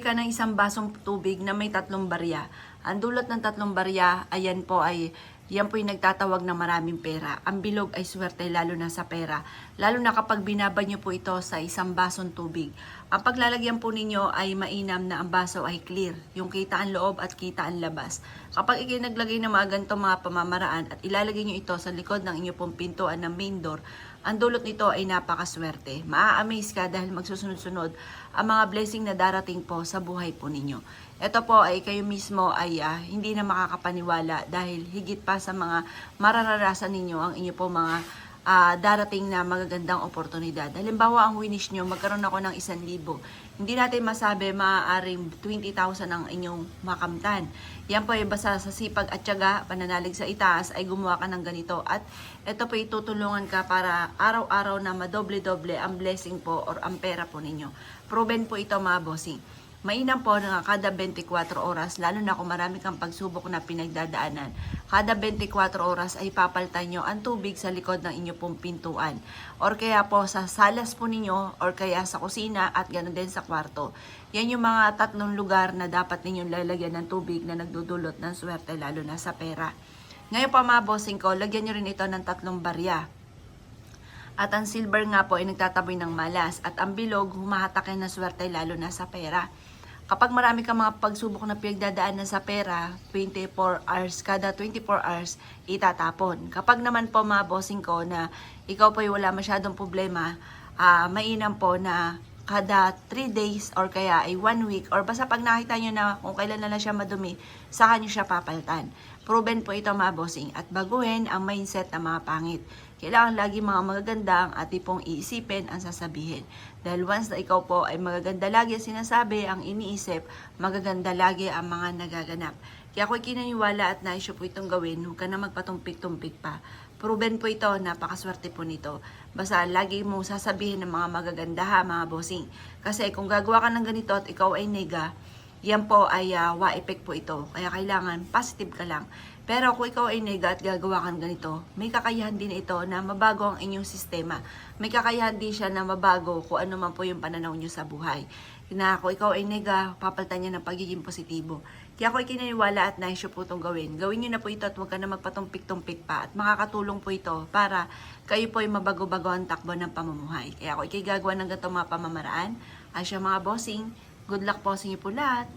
Ka ng isang basong tubig na may 3 barya. Ang dulot ng 3 barya, yan po yung nagtatawag ng maraming pera. Ang bilog ay swerte lalo na sa pera. Lalo na kapag binaba nyo po ito sa isang basong tubig. Ang paglalagyan po ninyo ay mainam na ang baso ay clear. Yung kita ang loob at kita ang labas. Kapag naglagay ng mga ganitong mga pamamaraan at ilalagay nyo ito sa likod ng inyo pong pintuan ng main door, ang dulot nito ay napakaswerte. Maa-amaze ka dahil magsusunod-sunod ang mga blessing na darating po sa buhay po ninyo. Ito po ay kayo mismo ay hindi na makakapaniwala dahil higit pa sa mga mararanasan ninyo ang inyo po mga darating na magagandang oportunidad. Halimbawa, ang winish nyo, magkaroon ako ng 1,000. Hindi natin masabi maaaring 20,000 ang inyong makamtan. Yan po ay basta sa sipag at tiyaga, pananalig sa itaas ay gumawa ka ng ganito. At ito po itutulungan ka para araw-araw na madoble-doble ang blessing po or ang pera po ninyo. Proven po ito mga bossing. Mainam po na kada 24 oras, lalo na kung marami kang pagsubok na pinagdadaanan, kada 24 oras ay papalitan nyo ang tubig sa likod ng inyo pong pintuan. Or kaya po sa salas po ninyo, or kaya sa kusina at ganoon din sa kwarto. Yan yung mga 3 lugar na dapat ninyong lalagyan ng tubig na nagdudulot ng swerte lalo na sa pera. Ngayon pa mga bossing ko, lagyan nyo rin ito ng 3 barya. At ang silver nga po ay nagtataboy ng malas at ang bilog humahatakin ng swerte lalo na sa pera. Kapag marami kang mga pagsubok na pinagdadaanan sa pera, 24 hours, kada 24 hours, itatapon. Kapag naman po mga bossing ko na ikaw po ay wala masyadong problema, mainam po na kada 3 days or kaya ay 1 week or basta pag nakita nyo na kung kailan na lang siya madumi, saka nyo siya papalitan. Proven po ito mga bossing at baguhin ang mindset ng mga pangit. Kailangan lagi mga magaganda ang ating pong iisipin ang sasabihin. Dahil once na ikaw po ay magaganda lagi ang sinasabi, ang iniisip, magaganda lagi ang mga nagaganap. Kaya ako'y kinaniwala at nais po itong gawin, huwag ka na magpatumpik-tumpik pa. Proven po ito, napakaswerte po nito. Basta lagi mong sasabihin ng mga magaganda ha, mga bossing. Kasi kung gagawa ka ng ganito at ikaw ay nega, yan po ay wa-effect po ito. Kaya kailangan positive ka lang. Pero kung ikaw ay nega at gagawa kang ganito, may kakayahan din ito na mabago ang inyong sistema. May kakayahan din siya na mabago kung ano man po yung pananaw nyo sa buhay. Na kung ikaw ay nega, papalitan niya ng pagiging positibo. Kaya ako ay kinaniwala at nais po itong gawin. Gawin nyo na po ito at huwag ka na magpatumpik-tumpik pa. At makakatulong po ito para kayo po ay mabago-bago ang takbo ng pamumuhay. Kaya ako ay gagawa ng ganitong mga pamamaraan. Ay siya mga bossing, good luck po sa inyo po lahat.